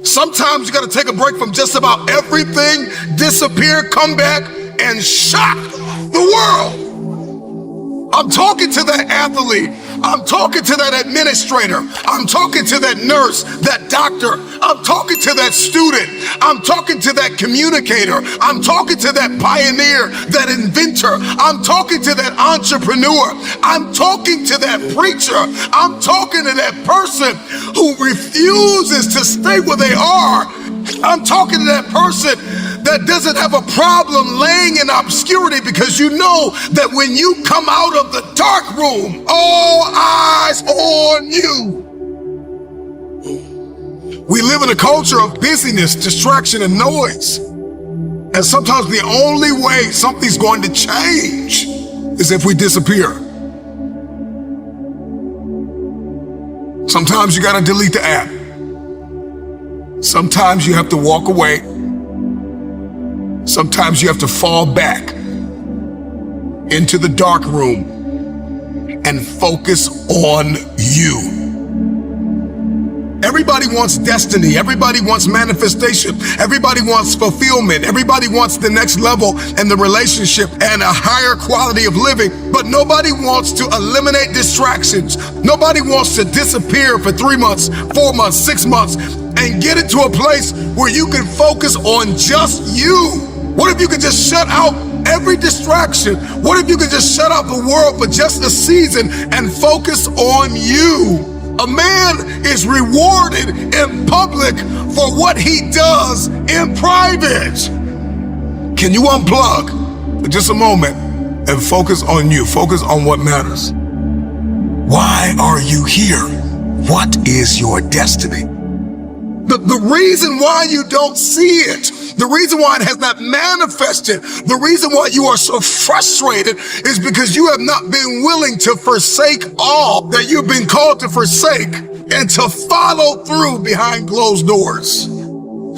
Sometimes you got to take a break from just about everything, disappear, come back, and shock the world. I'm talking to that athlete. I'm talking to that administrator. I'm talking to that nurse, that doctor. I'm talking to that student. I'm talking to that communicator. I'm talking to that pioneer, that inventor. I'm talking to that entrepreneur. I'm talking to that preacher. I'm talking to that person who refuses to stay where they are. I'm talking to that person that doesn't have a problem laying in obscurity, because you know that when you come out of the dark room, all eyes on you. We live in a culture of busyness, distraction, and noise. And sometimes the only way something's going to change is if we disappear. Sometimes you gotta delete the app. Sometimes you have to walk away. Sometimes you have to fall back into the dark room and focus on you. Everybody wants destiny. Everybody wants manifestation. Everybody wants fulfillment. Everybody wants the next level and the relationship and a higher quality of living. But nobody wants to eliminate distractions. Nobody wants to disappear for 3 months, 4 months, 6 months, and get into a place where you can focus on just you. What if you could just shut out every distraction? What if you could just shut out the world for just a season and focus on you? A man is rewarded in public for what he does in private. Can you unplug for just a moment and focus on you? Focus on what matters. Why are you here? What is your destiny? The reason why you don't see it, the reason why it has not manifested, the reason why you are so frustrated is because you have not been willing to forsake all that you've been called to forsake and to follow through behind closed doors.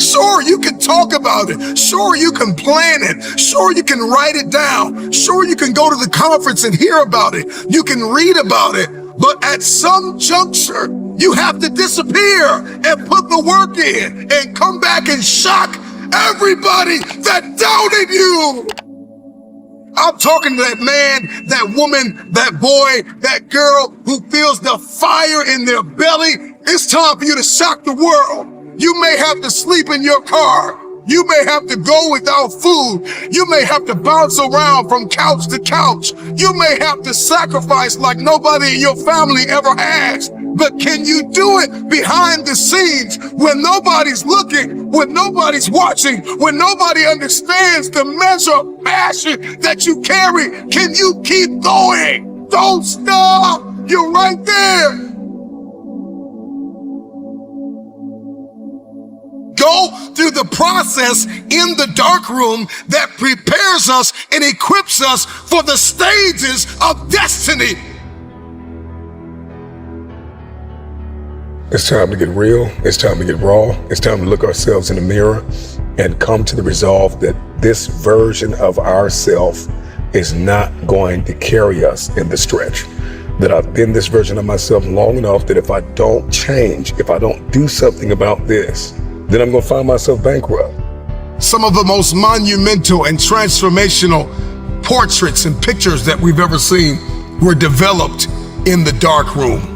Sure, you can talk about it. Sure, you can plan it. Sure, you can write it down. Sure, you can go to the conference and hear about it. You can read about it. But at some juncture, you have to disappear and put the work in and come back and shock everybody that doubted you. I'm talking to that man, that woman, that boy, that girl who feels the fire in their belly. It's time for you to shock the world. You may have to sleep in your car. You may have to go without food. You may have to bounce around from couch to couch. You may have to sacrifice like nobody in your family ever has. But can you do it behind the scenes when nobody's looking, when nobody's watching, when nobody understands the measure of passion that you carry? Can you keep going? Don't stop. You're right there. Go through the process in the dark room that prepares us and equips us for the stages of destiny. It's time to get real. It's time to get raw. It's time to look ourselves in the mirror and come to the resolve that this version of ourselves is not going to carry us in the stretch. That I've been this version of myself long enough that if I don't change, if I don't do something about this, then I'm going to find myself bankrupt. Some of the most monumental and transformational portraits and pictures that we've ever seen were developed in the dark room.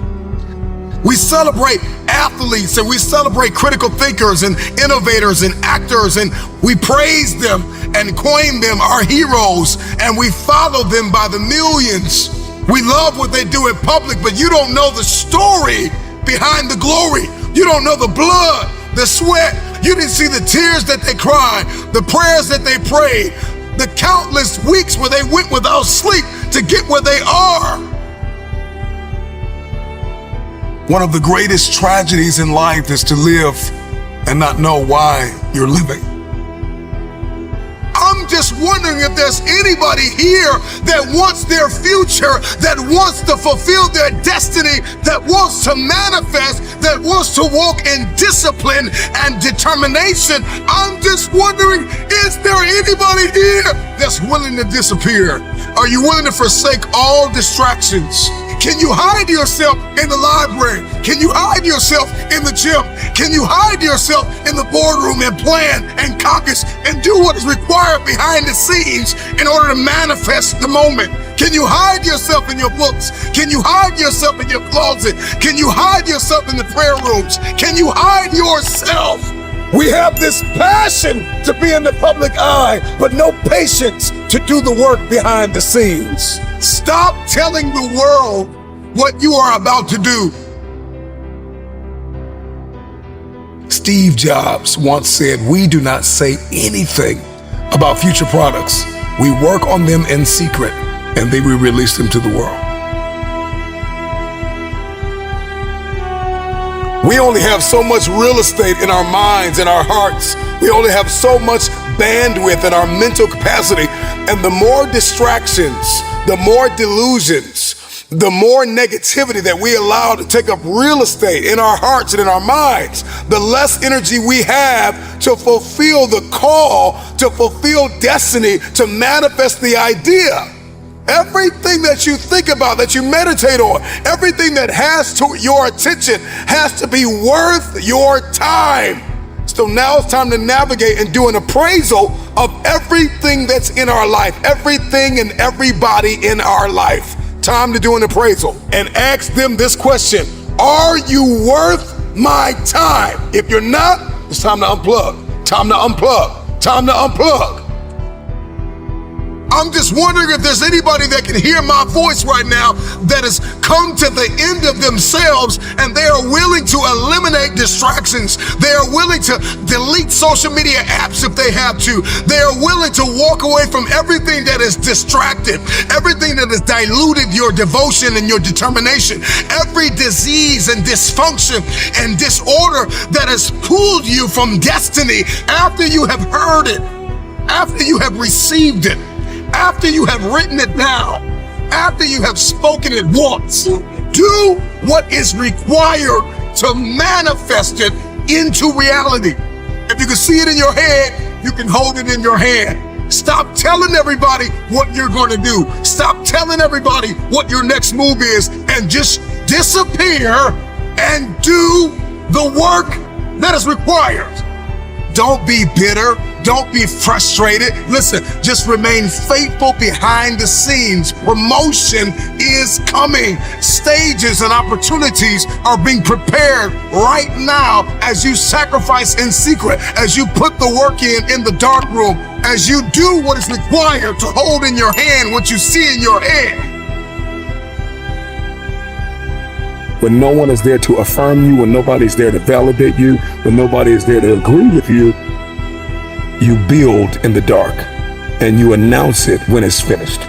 We celebrate athletes and we celebrate critical thinkers and innovators and actors, and we praise them and coin them our heroes, and we follow them by the millions. We love what they do in public, but you don't know the story behind the glory. You don't know the blood, the sweat. You didn't see the tears that they cried, the prayers that they prayed, the countless weeks where they went without sleep to get where they are. One of the greatest tragedies in life is to live and not know why you're living. I'm just wondering if there's anybody here that wants their future, that wants to fulfill their destiny, that wants to manifest, that wants to walk in discipline and determination. I'm just wondering, is there anybody here that's willing to disappear? Are you willing to forsake all distractions? Can you hide yourself in the library? Can you hide yourself in the gym? Can you hide yourself in the boardroom and plan and caucus and do what is required behind the scenes in order to manifest the moment? Can you hide yourself in your books? Can you hide yourself in your closet? Can you hide yourself in the prayer rooms? Can you hide yourself? We have this passion to be in the public eye, but no patience to do the work behind the scenes. Stop telling the world what you are about to do. Steve Jobs once said, "We do not say anything about future products. We work on them in secret, and then we release them to the world." We only have so much real estate in our minds and our hearts. We only have so much bandwidth in our mental capacity. And the more distractions, the more delusions, the more negativity that we allow to take up real estate in our hearts and in our minds, the less energy we have to fulfill the call, to fulfill destiny, to manifest the idea. Everything that you think about, that you meditate on, everything that has to your attention has to be worth your time. So now it's time to navigate and do an appraisal of everything that's in our life, everything and everybody in our life. Time to do an appraisal and ask them this question: are you worth my time? If you're not, it's time to unplug. Time to unplug. Time to unplug. I'm just wondering if there's anybody that can hear my voice right now that has come to the end of themselves and they are willing to eliminate distractions. They are willing to delete social media apps if they have to. They are willing to walk away from everything that is distracted, everything that has diluted your devotion and your determination, every disease and dysfunction and disorder that has pulled you from destiny after you have heard it, after you have received it, after you have written it down, after you have spoken it once. Do what is required to manifest it into reality. If you can see it in your head, you can hold it in your hand. Stop telling everybody what you're going to do. Stop telling everybody what your next move is, and just disappear and do the work that is required. Don't be bitter. Don't be frustrated. Listen, just remain faithful behind the scenes. Promotion is coming. Stages and opportunities are being prepared right now as you sacrifice in secret, as you put the work in the dark room, as you do what is required to hold in your hand what you see in your head. When no one is there to affirm you, when nobody's there to validate you, when nobody is there to agree with you, you build in the dark and you announce it when it's finished.